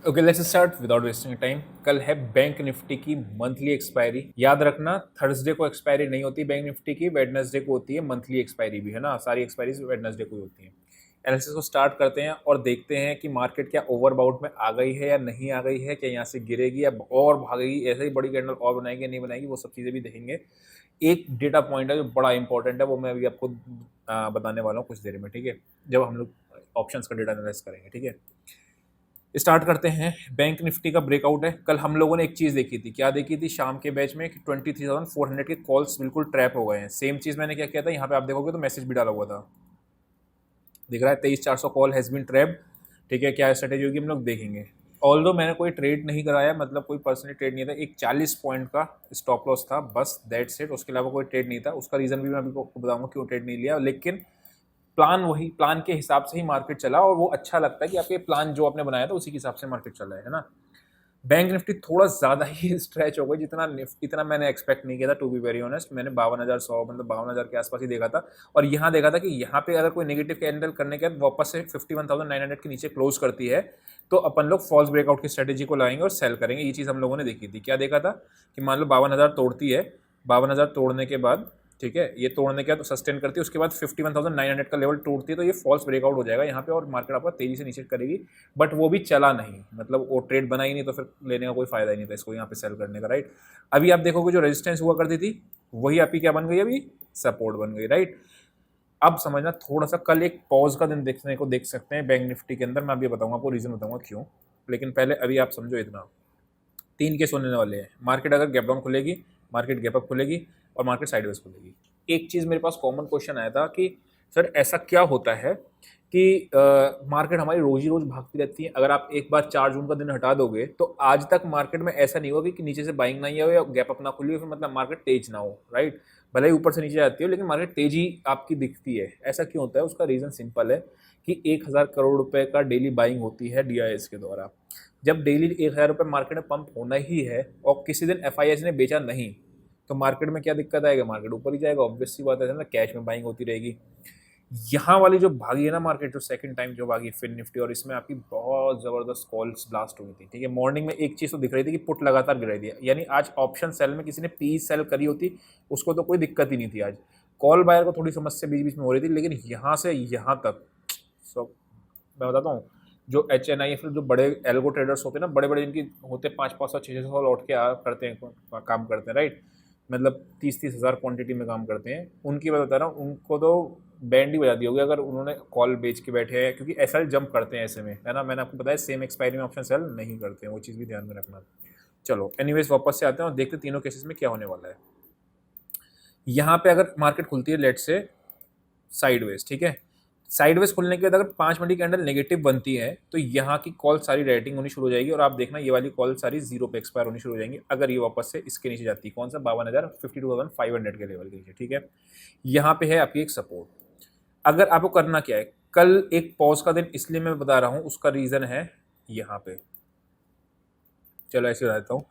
Okay, let's start without wasting time. कल है bank Nifty की मंथली एक्सपायरी। याद रखना, थर्सडे को एक्सपायरी नहीं होती बैंक निफ्टी की, वेडनेसडे को होती है मंथली एक्सपायरी भी, है ना। सारी एक्सपायरी वेडनेसडे को ही होती है। एनालिसिस को स्टार्ट करते हैं और देखते हैं कि मार्केट क्या ओवरबाउट में आ गई है या नहीं आ गई है, क्या यहाँ से गिरेगी या और भागेगी, ऐसे ही बड़ी कैंडल और बनाएगी नहीं बनाएगी, वो सब चीज़ें भी देखेंगे। एक डेटा पॉइंट है जो बड़ा इंपॉर्टेंट है, वो मैं अभी आपको बताने वाला हूँ कुछ देर में, ठीक है, जब हम लोग ऑप्शंस का डेटा एनालाइज करेंगे, ठीक है। स्टार्ट करते हैं। बैंक निफ्टी का ब्रेकआउट है। कल हम लोगों ने एक चीज़ देखी थी, क्या देखी थी शाम के बैच में कि 23,400 के कॉल्स बिल्कुल ट्रैप हो गए हैं। सेम चीज़ मैंने क्या किया था, यहाँ पे आप देखोगे तो मैसेज भी डाला हुआ था, दिख रहा है 23,400 कॉल हैज़ बीन ट्रैप। ठीक है, क्या स्ट्रेटेजी होगी हम लोग देखेंगे। ऑल्दो मैंने कोई ट्रेड नहीं कराया, मतलब कोई पर्सनली ट्रेड नहीं था, एक 40 पॉइंट का स्टॉप लॉस था बस, दैट्स इट। उसके अलावा कोई ट्रेड नहीं था। उसका रीज़न भी मैं अभी आपको बताऊंगा क्यों ट्रेड नहीं लिया, लेकिन प्लान के हिसाब से ही मार्केट चला और वो अच्छा लगता है कि आपके प्लान जो आपने बनाया था उसी के हिसाब से मार्केट चला है ना। बैंक निफ्टी थोड़ा ज़्यादा ही स्ट्रेच हो गई, इतना मैंने एक्सपेक्ट नहीं किया था, टू बी वेरी ऑनेस्ट। मैंने 52,100 मतलब 52,000 के आसपास ही देखा था। और यहाँ देखा था कि यहाँ पे अगर कोई नेगेटिव कैंडल करने के बाद वापस से 51,900 के नीचे क्लोज करती है तो अपन लोग फॉल्स ब्रेकआउट की स्ट्रेटेजी को लगाएंगे और सेल करेंगे। ये चीज़ हम लोगों ने देखी थी। क्या देखा था कि मान लो 52,000 तोड़ती है, 52,000 तोड़ने के बाद, ठीक है, ये तोड़ने के बाद सस्टेन करती है, उसके बाद 51,900 का लेवल टूटती है तो ये फॉल्स ब्रेकआउट हो जाएगा यहाँ पे और मार्केट आपका तेजी से नीचे करेगी। बट वो भी चला नहीं, मतलब वो ट्रेड बना ही नहीं, तो फिर लेने का कोई फायदा ही नहीं था इसको यहाँ पे सेल करने का, राइट। अभी आप देखोगे जो रेजिस्टेंस हुआ करती थी वही आपकी क्या बन गई, अभी सपोर्ट बन गई, राइट। अब समझना, थोड़ा सा कल एक पॉज का दिन देखने को देख सकते हैं बैंक निफ्टी के अंदर। मैं अभी बताऊंगा आपको, रीजन बताऊंगा क्यों, लेकिन पहले अभी आप समझो इतना। तीन केस होने वाले हैं। मार्केट अगर गैप डाउन खुलेगी, मार्केट गैप अप खुलेगी और मार्केट साइडवेज खुलेगी। एक चीज़ मेरे पास कॉमन क्वेश्चन आया था कि सर ऐसा क्या होता है कि मार्केट हमारी रोज ही रोज भागती रहती है। अगर आप एक बार 4 जून का दिन हटा दोगे तो आज तक मार्केट में ऐसा नहीं होगा कि नीचे से बाइंग नहीं हो या गैप अप ना खुली हो, फिर मतलब मार्केट तेज ना हो, राइट। भले ही ऊपर से नीचे जाती हो लेकिन मार्केट तेजी आपकी दिखती है। ऐसा क्यों होता है? उसका रीज़न सिंपल है कि 1,000 करोड़ रुपए का डेली बाइंग होती है डीआईएस के द्वारा। जब डेली 1,000 रुपये मार्केट में पंप होना ही है और किसी दिन एफआईआई ने बेचा नहीं तो मार्केट में क्या दिक्कत आएगा? मार्केट ऊपर ही जाएगा, ऑब्वियस सी बात है ना, कैश में बाइंग होती रहेगी। यहाँ वाली जो भागी है ना मार्केट, जो सेकंड टाइम जो भागी फिन निफ्टी, और इसमें आपकी बहुत जबरदस्त कॉल्स ब्लास्ट हुई थी, ठीक है। मॉर्निंग में एक चीज तो दिख रही थी कि पुट लगातार गिराई थी, यानी आज ऑप्शन सेल में किसी ने पी सेल करी होती उसको तो कोई दिक्कत ही नहीं थी। आज कॉल बायर को थोड़ी समस्या बीच बीच में हो रही थी, लेकिन यहाँ से यहाँ तक सब मैं बताता हूँ। जो एच एन आई फिर जो बड़े एल्गो ट्रेडर्स होते हैं ना, बड़े बड़े जिनकी होते हैं 500 600 लौट के करते हैं, काम करते हैं, राइट। मतलब 30-30 हज़ार क्वांटिटी में काम करते हैं, उनकी बात बता रहा हूँ। उनको तो बैंड ही बजा दी होगी अगर उन्होंने कॉल बेच के बैठे हैं, क्योंकि एस एल जंप करते हैं ऐसे में, है ना। मैंने आपको बताया सेम एक्सपायरी में ऑप्शन सेल नहीं करते हैं, वो चीज़ भी ध्यान में रखना। चलो एनीवेज वापस से आते हैं और देखते हैं तीनों केसेस में क्या होने वाला है। यहाँ पे अगर मार्केट खुलती है लेट से साइडवेज, ठीक है, साइडवेज खुलने के बाद अगर 5 मिनट की कैंडल नेगेटिव बनती है तो यहाँ की कॉल सारी रेटिंग होनी शुरू हो जाएगी और आप देखना ये वाली कॉल सारी जीरो पे एक्सपायर होनी शुरू हो जाएंगी अगर ये वापस से इसके नीचे जाती है। कौन सा? 52,000 52,500 के लेवल के नीचे, ठीक है। यहाँ पे है आपकी एक सपोर्ट। अगर आपको करना क्या है, कल एक पॉज का दिन इसलिए मैं बता रहा हूँ, उसका रीजन है यहाँ पे। चलो ऐसे बताता हूँ।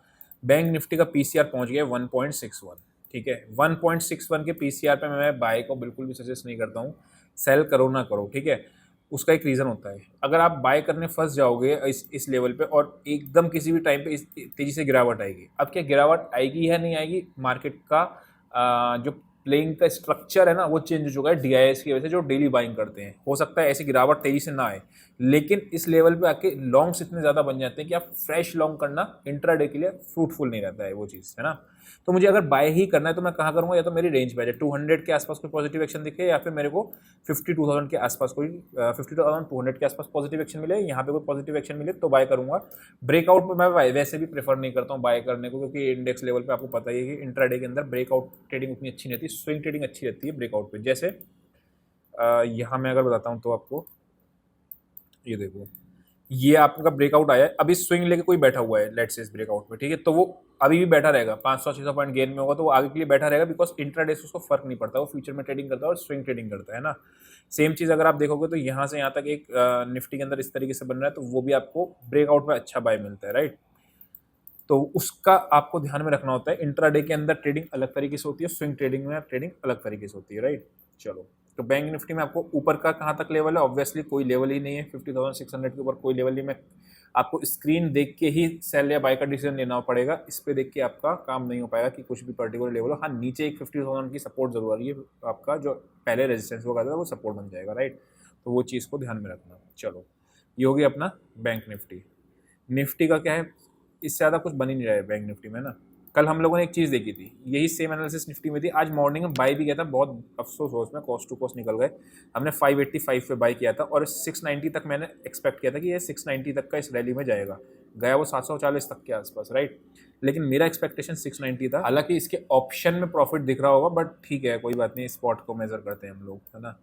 बैंक निफ्टी का पीसीआर पहुंच गया 1.61, ठीक है। 1.61 के पीसीआर पे मैं बाय को बिल्कुल भी सजेस्ट नहीं करता हूँ। सेल करो ना करो, ठीक है। उसका एक रीज़न होता है, अगर आप बाय करने फंस जाओगे इस लेवल पे और एकदम किसी भी टाइम पे इस तेजी से गिरावट आएगी। अब क्या गिरावट आएगी या नहीं आएगी, मार्केट का जो प्लेइंग का स्ट्रक्चर है ना वो चेंज हो चुका है डीआईएस की वजह से, जो डेली बाइंग करते हैं। हो सकता है ऐसी गिरावट तेजी से ना आए, लेकिन इस लेवल पे आके लॉन्ग्स इतने ज़्यादा बन जाते हैं कि आप फ्रेश लॉन्ग करना इंट्राडे के लिए फ्रूटफुल नहीं रहता है वो चीज़, है ना। तो मुझे अगर बाय ही करना है तो मैं कहाँ करूँगा? या तो मेरी रेंज पे आ जाए 200 के आसपास कोई पॉजिटिव एक्शन दिखे, या फिर मेरे को 52,000 के आसपास कोई 52,200 के आसपास पॉजिटिव एक्शन मिले, यहाँ पे कोई पॉजिटिव एक्शन मिले तो बाय करूँगा। ब्रेकआउट में मैं वैसे भी प्रेफर नहीं करता हूँ बाय करने को, क्योंकि इंडेक्स लेवल पे आपको पता ही है कि इंट्राडे के अंदर ब्रेकआउट ट्रेडिंग उतनी अच्छी नहीं रहती, स्विंग ट्रेडिंग अच्छी रहती है ब्रेकआउट पे। जैसे यहाँ मैं अगर बताता हूँ तो आपको, ये देखो, ये आपका ब्रेकआउट आया है, अभी स्विंग लेके कोई बैठा हुआ है लेट्स से इस ब्रेकआउट पे, ठीक है, तो वो अभी भी बैठा रहेगा। 500-600 पॉइंट गेन में होगा तो वो आगे के लिए बैठा रहेगा, बिकॉज इंट्राडे से उसको फर्क नहीं पड़ता, वो फ्यूचर में ट्रेडिंग करता है और स्विंग ट्रेडिंग करता है ना। सेम चीज़ अगर आप देखोगे तो यहाँ से यहाँ तक एक निफ्टी के अंदर इस तरीके से बन रहा है, तो वो भी आपको ब्रेकआउट में अच्छा बाय मिलता है, राइट। तो उसका आपको ध्यान में रखना होता है। इंट्राडे के अंदर ट्रेडिंग अलग तरीके से होती है, स्विंग ट्रेडिंग में ट्रेडिंग अलग तरीके से होती है, राइट। चलो, तो बैंक निफ्टी में आपको ऊपर का कहाँ तक लेवल है? ऑब्वियसली कोई लेवल ही नहीं है, 50,600 के ऊपर कोई लेवल नहीं। मैं आपको स्क्रीन देख के ही सेल या बाय का डिसीजन लेना पड़ेगा, इस पे देख के आपका काम नहीं हो पाएगा कि कुछ भी पर्टिकुलर लेवल हो। हाँ, नीचे एक 50,000 की सपोर्ट जरूर आ रही है, आपका जो पहले रेजिस्टेंस वगैरह था वो सपोर्ट बन जाएगा, राइट। तो वो चीज़ को ध्यान में रखना। चलो, ये हो गया अपना बैंक निफ्टी। निफ्टी का क्या है, इससे ज़्यादा कुछ बन ही नहीं रहा है बैंक निफ्टी में ना। कल हम लोगों ने एक चीज़ देखी थी, यही सेम एनालिसिस निफ्टी में थी। आज मॉर्निंग में बाई भी किया था, बहुत अफसोस हो उसमें, कॉस्ट टू कॉस्ट निकल गए। हमने 585 पे बाई किया था और 690 तक मैंने एक्सपेक्ट किया था कि ये 690 तक का इस रैली में जाएगा। गया वो 740 तक के आसपास, राइट। लेकिन मेरा एक्सपेक्टेशन 690 था। हालांकि इसके ऑप्शन में प्रॉफिट दिख रहा होगा, बट ठीक है, कोई बात नहीं, स्पॉट को मेजर करते हैं हम लोग, है ना।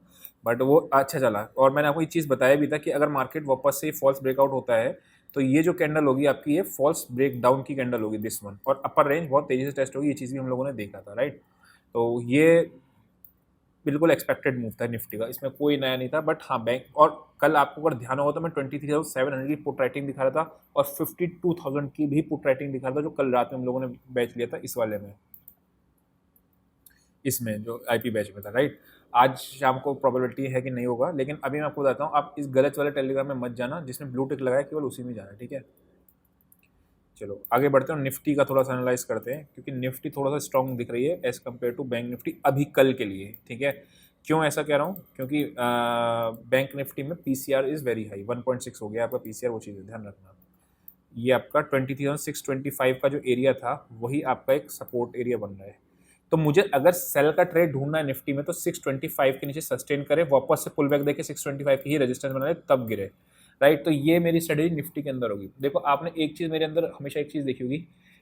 बट वो अच्छा चला। और मैंने आपको ये चीज़ बताया भी था कि अगर मार्केट वापस से फॉल्स ब्रेकआउट होता है तो ये जो कैंडल होगी आपकी, ये फॉल्स ब्रेक डाउन की कैंडल होगी, दिस वन, और अपर रेंज बहुत तेजी से टेस्ट होगी। ये चीज़ भी हम लोगों ने देखा था, राइट। तो ये बिल्कुल एक्सपेक्टेड मूव था निफ्टी का, इसमें कोई नया नहीं था। बट हाँ, बैंक, और कल आपको अगर ध्यान होगा तो मैं 23,700 की पुट राइटिंग दिखा रहा था और 52,000 की भी पुट राइटिंग दिखा रहा था, जो कल रात में हम लोगों ने बैच लिया था इस वाले में, इसमें जो आईपी बैच में था, राइट। आज शाम को प्रोबेबिलिटी है कि नहीं होगा, लेकिन अभी मैं आपको बताता हूँ, आप इस गलत वाले टेलीग्राम में मत जाना जिसमें ब्लू टिक लगाया, केवल उसी में जाना, ठीक है। चलो आगे बढ़ते हैं, निफ्टी का थोड़ा सा एनालाइज करते हैं, क्योंकि निफ्टी थोड़ा सा स्ट्रॉन्ग दिख रही है as compare to bank Nifty अभी कल के लिए, ठीक है। क्यों ऐसा कह रहा हूँ, क्योंकि बैंक निफ्टी में पीसीआर इज़ वेरी हाई, 1.6 हो गया आपका पीसीआर, वो चीज़ ध्यान रखना। ये आपका 23,625 का जो एरिया था वही आपका एक सपोर्ट एरिया बन रहा है। तो मुझे अगर सेल का ट्रेड ढूंढना है निफ्टी में तो 625 के नीचे सस्टेन करे, वापस से पुल बैक देके 625 की ही रेजिस्टेंस बना ले, तब गिरे, राइट। तो ये मेरी स्ट्रेटेजी निफ्टी के अंदर होगी। देखो, आपने एक चीज़ मेरे अंदर हमेशा एक चीज़ देखी होगी,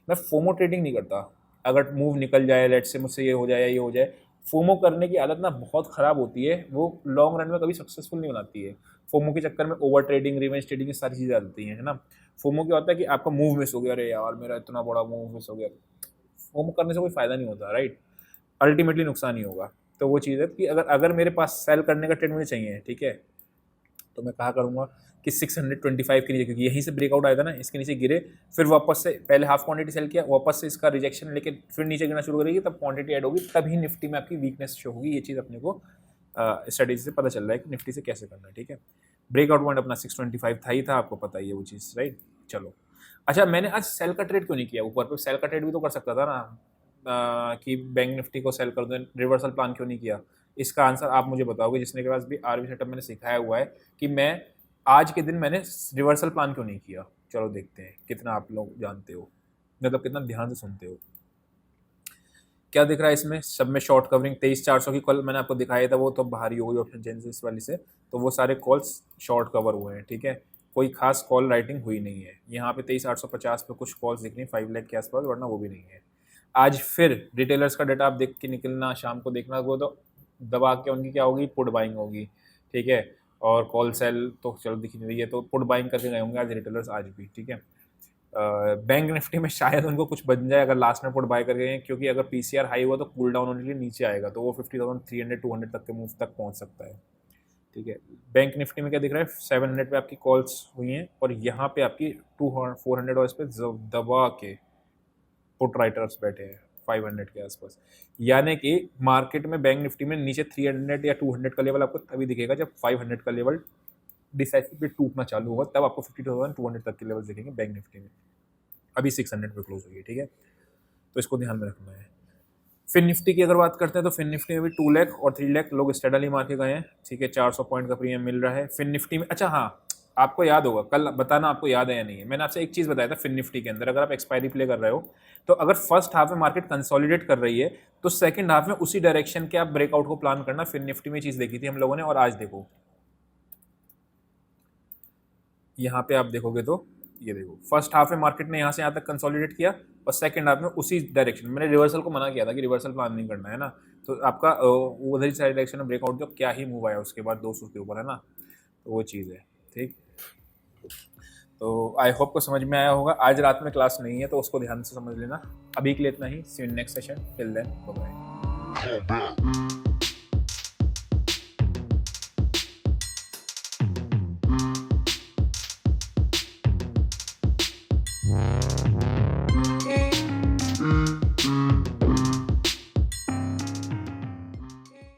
मैं फोमो ट्रेडिंग नहीं करता। अगर मूव निकल जाए, लेट से मुझसे ये हो जाए या ये हो जाए, फोमो करने की आदत ना बहुत ख़राब होती है, वो लॉन्ग रन में कभी सक्सेसफुल नहीं बनाती है। फोमो के चक्कर में ओवर ट्रेडिंग, रिवेंज ट्रेडिंग, ये सारी चीज़ें आती हैं, है ना। फोमो क्या होता है कि आपका मूव मिस हो गया, अरे यार मेरा इतना बड़ा मूव मिस हो गया। फोमो करने से कोई फ़ायदा नहीं होता, राइट। अल्टीमेटली नुकसान ही होगा। तो वो चीज़ है कि अगर अगर मेरे पास सेल करने का ट्रेड मुझे चाहिए, ठीक है, तो मैं कहा करूँगा कि 625 के नीचे, क्योंकि यहीं से ब्रेकआउट आया था ना, इसके नीचे गिरे, फिर वापस से पहले हाफ क्वांटिटी सेल किया, वापस से इसका रिजेक्शन लेके फिर नीचे गिरना शुरू करेगी, तब क्वांटिटी ऐड होगी, तभी निफ्टी में आपकी वीकनेस शो होगी। ये चीज़ अपने को स्ट्रेटेजी से पता चल रहा है कि निफ्टी से कैसे करना है, ठीक है। ब्रेकआउट पॉइंट अपना 625 था ही था, आपको पता ही है वो चीज़, राइट। चलो, अच्छा, मैंने आज सेल का ट्रेड क्यों नहीं किया ऊपर पे? सेल का ट्रेड भी तो कर सकता था ना, कि बैंक निफ्टी को सेल कर दो, रिवर्सल प्लान क्यों नहीं किया? इसका आंसर आप मुझे बताओगे, जिसने के पास भी आरवी सेटअप मैंने सिखाया हुआ है, कि मैं आज के दिन मैंने रिवर्सल प्लान क्यों नहीं किया। चलो देखते हैं कितना आप लोग जानते हो, मतलब कितना ध्यान से सुनते हो। क्या दिख रहा है इसमें? सब में शॉर्ट कवरिंग 23,400 की कल मैंने आपको दिखाया था, वो तो बाहर ही हो गई ऑप्शन चेंजेस वाली से, तो वो सारे कॉल्स शॉर्ट कवर हुए हैं, ठीक है। कोई खास कॉल राइटिंग हुई नहीं है यहाँ पे। 23,850 पे कुछ कॉल्स दिख रही हैं 5 लाख के आसपास, वरना वो भी नहीं है। आज फिर रिटेलर्स का डाटा आप देख के निकलना, शाम को देखना, वो तो दबा के उनकी क्या होगी, पुट बाइंग होगी, ठीक है। और कॉल सेल तो चलो दिख नहीं रही है, तो पुट बाइंग करके गए होंगे आज रिटेलर्स, आज भी, ठीक है। बैंक निफ्टी में शायद उनको कुछ बन जाए अगर लास्ट में पुट बाय कर गए हैं, क्योंकि अगर पीसीआर हाई हुआ तो कूल डाउन होने के लिए नीचे आएगा, तो वो 50,300 200 तक के मूव तक पहुंच सकता है, ठीक है। बैंक निफ्टी में क्या दिख रहा है, 700 पे आपकी कॉल्स हुई हैं, और यहाँ पे आपकी 400 और इस पर दबा के पुट राइटर्स बैठे हैं 500 के आसपास। यानी कि मार्केट में बैंक निफ्टी में नीचे 300 या 200 का लेवल आपको तभी दिखेगा जब 500 का लेवल डिसाइसिवली टूटना चालू होगा, तब आपको 50,200 तक के लेवल दिखेंगे बैंक निफ्टी में। अभी 600 पे क्लोज हुई है, ठीक है, तो इसको ध्यान में रखना है। फिन निफ्टी की अगर बात करते हैं तो फिन निफ्टी में भी 2 लाख और 3 लाख लोग स्टेडली मार के गए हैं, ठीक है। 400 पॉइंट का प्रीमियम मिल रहा है फिन निफ्टी में। अच्छा हाँ, आपको याद होगा, कल बताना आपको याद है या नहीं है, मैंने आपसे एक चीज़ बताया था फिन निफ्टी के अंदर, अगर आप एक्सपायरी प्ले कर रहे हो तो अगर फर्स्ट हाफ में मार्केट कंसोलिडेट कर रही है तो सेकंड हाफ में उसी डायरेक्शन के आप ब्रेकआउट को प्लान करना। फिन निफ्टी में चीज़ देखी थी हम लोगों ने, और आज देखो यहाँ पे आप देखोगे तो ये देखो, फर्स्ट हाफ में मार्केट ने यहाँ से यहाँ तक कंसोलिडेट किया, और सेकंड हाफ में उसी डायरेक्शन, मैंने रिवर्सल को मना किया था कि रिवर्सल प्लान नहीं करना है ना, तो आपका उधर ही साइड डायरेक्शन में ब्रेकआउट, जो क्या ही मूव आया उसके बाद 200 के ऊपर, है ना, तो वो चीज़ है, ठीक। तो आई होप को समझ में आया होगा। आज रात में क्लास नहीं है तो उसको ध्यान से समझ लेना। अभी के लिए इतना ही, see you in next session, till then bye bye.